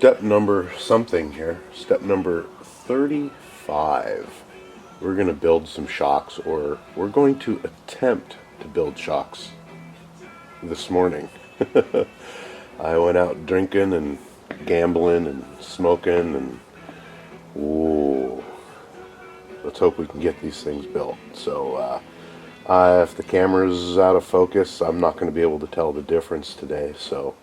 step number something here. Step number 35. We're going to build some shocks, or we're going to attempt to build shocks this morning. I went out drinking and gambling and smoking, and ooh, let's hope we can get these things built. So if the camera's out of focus, I'm not going to be able to tell the difference today. So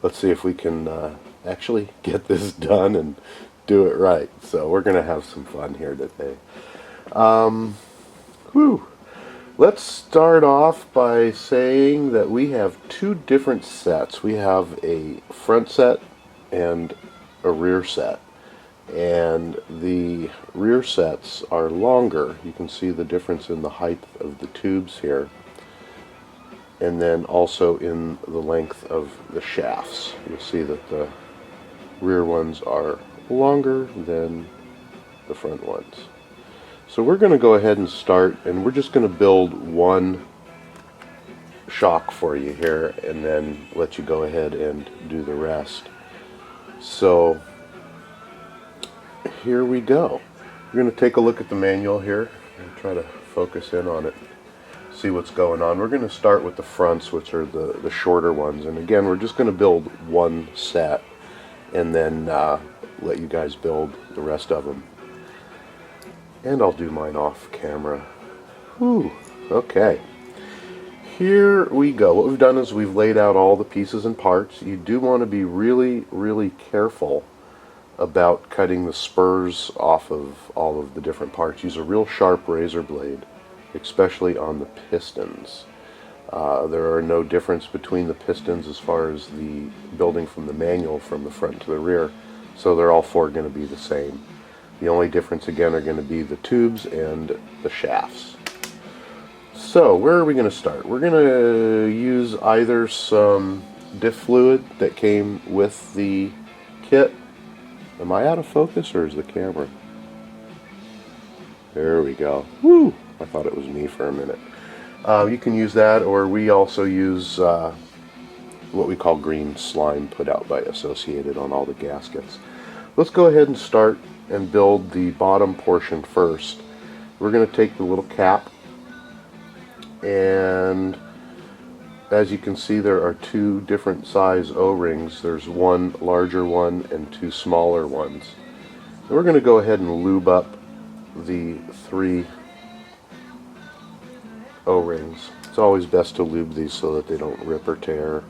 let's see if we can actually get this done and do it right. So we're going to have some fun here today. Let's start off by saying that we have two different sets. We have a front set and a rear set. And the rear sets are longer. You can see the difference in the height of the tubes here. And then also in the length of the shafts. You'll see that the rear ones are longer than the front ones. So we're going to go ahead and start, and we're just going to build one shock for you here and then let you go ahead and do the rest. So here we go. We're going to take a look at the manual here and try to focus in on it, see what's going on. We're going to start with the fronts, which are the shorter ones, and again we're just going to build one set and then let you guys build the rest of them. And I'll do mine off camera. Okay. Here we go. What we've done is we've laid out all the pieces and parts. You do want to be really, really careful about cutting the spurs off of all of the different parts. Use a real sharp razor blade, especially on the pistons. There are no difference between the pistons as far as the building from the manual from the front to the rear, so they're all four going to be the same. The only difference again are going to be the tubes and the shafts. So where are we going to start? We're going to use either some diff fluid that came with the kit. Am I out of focus or is the camera? There we go. Woo! I thought it was me for a minute. You can use that, or we also use what we call green slime put out by Associated on all the gaskets. Let's go ahead and start and build the bottom portion first. We're going to take the little cap, and as you can see there are two different size O-rings. There's one larger one and two smaller ones. And we're going to go ahead and lube up the three O-rings. It's always best to lube these so that they don't rip or tear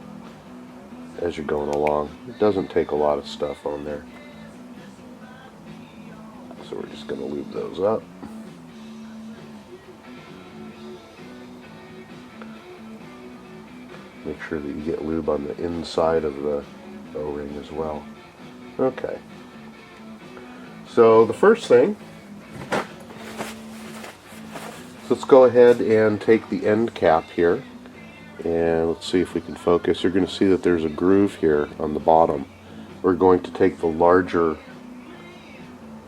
as you're going along. It doesn't take a lot of stuff on there. So we're just going to lube those up. Make sure that you get lube on the inside of the O-ring as well. Okay. So the first thing, let's go ahead and take the end cap here, and let's see if we can focus. You're going to see that there's a groove here on the bottom. We're going to take the larger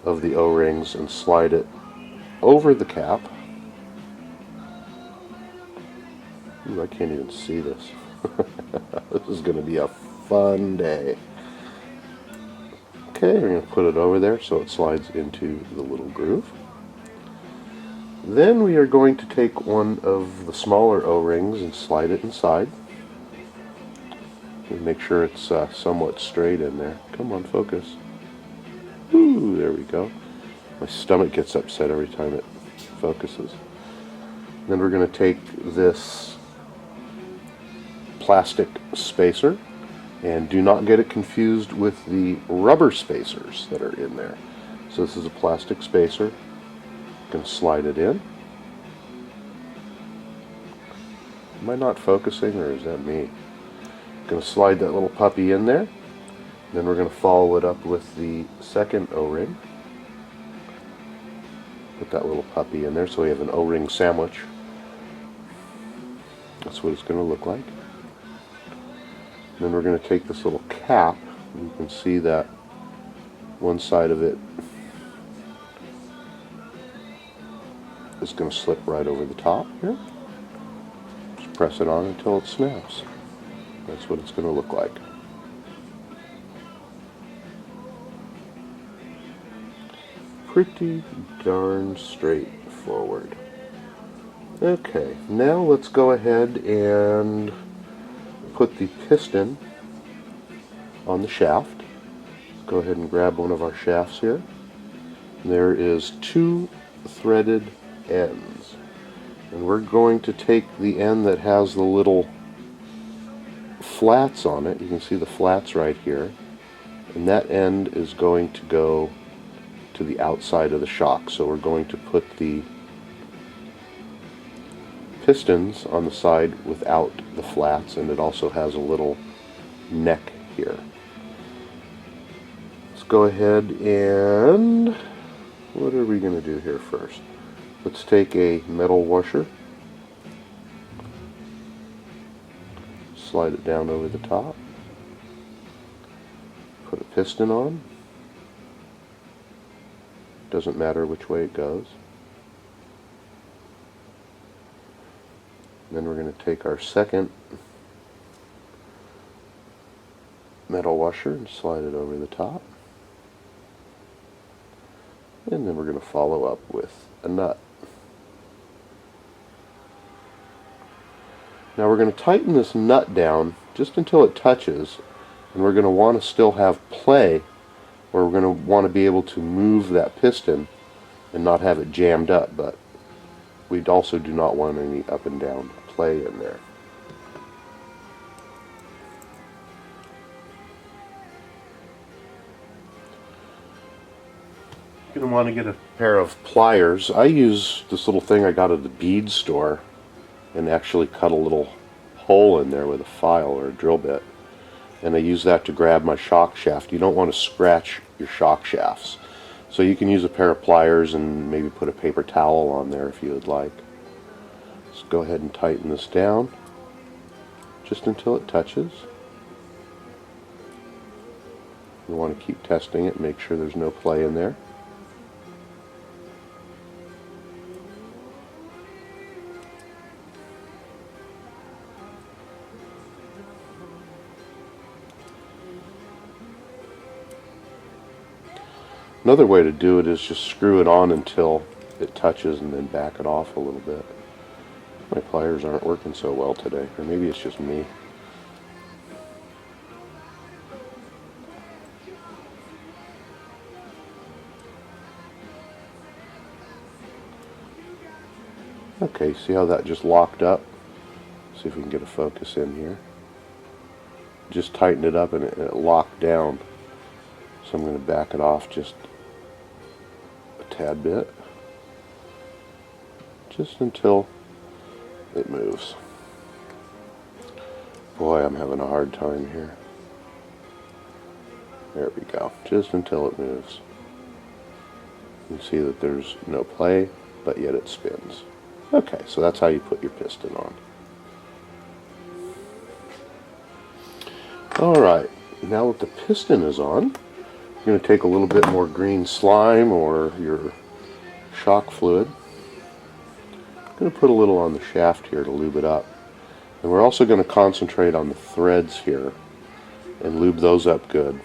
of the O-rings and slide it over the cap. Ooh, I can't even see this. This is going to be a fun day. Okay, we're going to put it over there so it slides into the little groove. Then we are going to take one of the smaller O-rings and slide it inside. And make sure it's somewhat straight in there. Come on, focus. Ooh, there we go. My stomach gets upset every time it focuses. Then we're going to take this plastic spacer, and do not get it confused with the rubber spacers that are in there. So this is a plastic spacer. I'm going to slide it in. Am I not focusing, or is that me? I'm going to slide that little puppy in there. Then we're going to follow it up with the second O-ring. Put that little puppy in there so we have an O-ring sandwich. That's what it's going to look like. Then we're going to take this little cap, and you can see that one side of it is going to slip right over the top here. Just press it on until it snaps. That's what it's going to look like. pretty darn straightforward. Okay, now let's go ahead and put the piston on the shaft. Let's go ahead and grab one of our shafts here. There is 2 threaded ends, and we're going to take the end that has the little flats on it. You can see the flats right here, and that end is going to go to the outside of the shock. So we're going to put the pistons on the side without the flats, and it also has a little neck here. Let's go ahead and what are we going to do here first? Let's take a metal washer, slide it down over the top, put a piston on. Doesn't matter which way it goes. Then we're going to take our second metal washer and slide it over the top. And then we're going to follow up with a nut. Now we're going to tighten this nut down just until it touches, and we're going to want to still have play, or we're going to want to be able to move that piston and not have it jammed up, but we also do not want any up and down play in there. You're going to want to get a pair of pliers. I use this little thing I got at the bead store and actually cut a little hole in there with a file or a drill bit, and I use that to grab my shock shaft. You don't want to scratch your shock shafts, so you can use a pair of pliers and maybe put a paper towel on there if you would like. Let's go ahead and tighten this down just until it touches. You want to keep testing it, make sure there's no play in there. Another way to do it is just screw it on until it touches and then back it off a little bit. My pliers aren't working so well today, or maybe it's just me. Okay, see how that just locked up? See if we can get a focus in here. Just tightened it up and it locked down. So I'm going to back it off just a tad bit, just until it moves. Boy, I'm having a hard time here. There we go, just until it moves. You can see that there's no play, but yet it spins. Okay, so that's how you put your piston on. Alright, now that the piston is on, you're going to take a little bit more green slime or your shock fluid. I'm going to put a little on the shaft here to lube it up. And we're also going to concentrate on the threads here and lube those up good.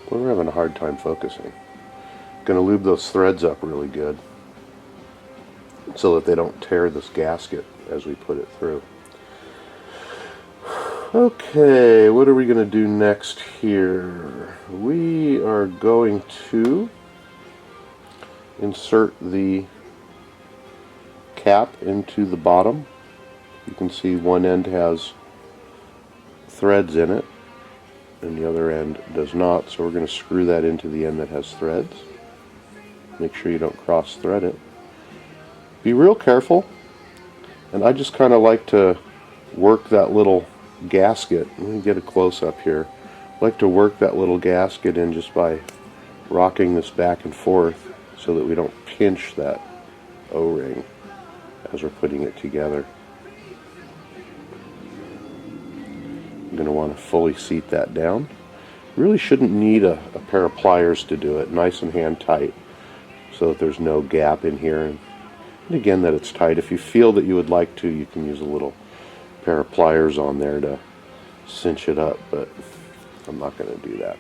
Boy, we're having a hard time focusing. Going to lube those threads up really good so that they don't tear this gasket as we put it through. Okay, what are we going to do next here? We are going to insert the cap into the bottom. You can see one end has threads in it and the other end does not, so we're going to screw that into the end that has threads. Make sure you don't cross thread it. Be real careful, and I just kind of like to work that little gasket. Let me get a close-up here. I like to work that little gasket in just by rocking this back and forth so that we don't pinch that O-ring as we're putting it together. I'm going to want to fully seat that down. You really shouldn't need a pair of pliers to do it. Nice and hand tight so that there's no gap in here. And again, that it's tight. If you feel that you would like to, you can use a little pair of pliers on there to cinch it up, but I'm not going to do that.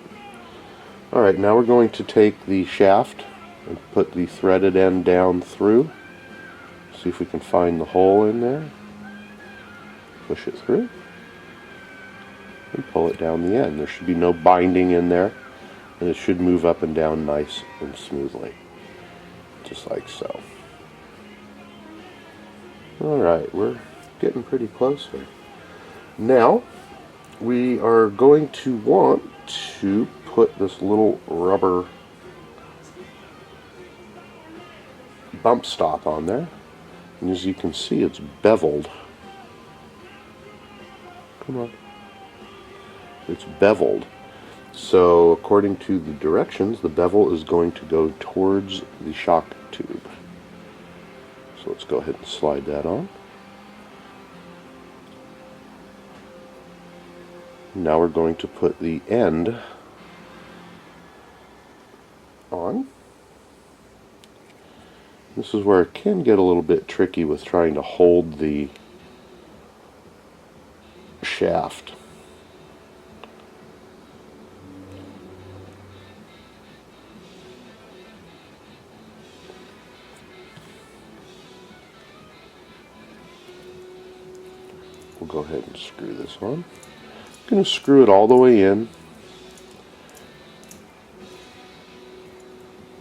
Alright, now we're going to take the shaft and put the threaded end down through. See if we can find the hole in there. Push it through and pull it down the end. There should be no binding in there, and it should move up and down nice and smoothly, just like so. Alright, we're getting pretty close here. Now we are going to want to put this little rubber bump stop on there, and as you can see, it's beveled. Come on. It's beveled. So according to the directions, the bevel is going to go towards the shock tube. So let's go ahead and slide that on. Now we're going to put the end on. This is where it can get a little bit tricky with trying to hold the shaft. We'll go ahead and screw this on. I'm going to screw it all the way in.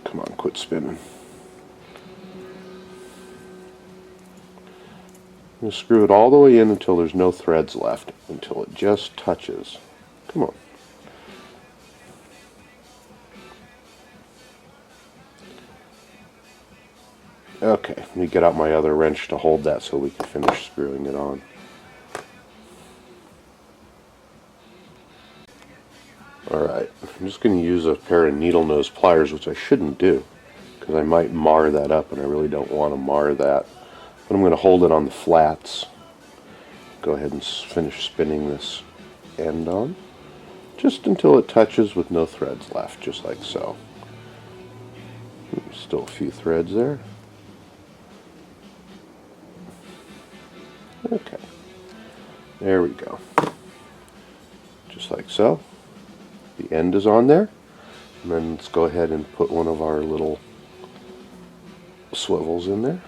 Come on, quit spinning. I'm going to screw it all the way in until there's no threads left, until it just touches. Come on. Okay, let me get out my other wrench to hold that so we can finish screwing it on. Alright, I'm just going to use a pair of needle nose pliers, which I shouldn't do, because I might mar that up, and I really don't want to mar that. But I'm going to hold it on the flats. Go ahead and finish spinning this end on, just until it touches with no threads left, just like so. Still a few threads there. Okay, there we go. Just like so. The end is on there, and then let's go ahead and put one of our little swivels in there.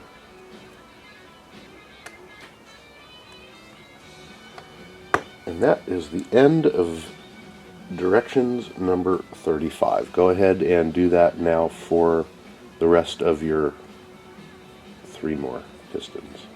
And that is the end of directions number 35. Go ahead and do that now for the rest of your 3 more pistons.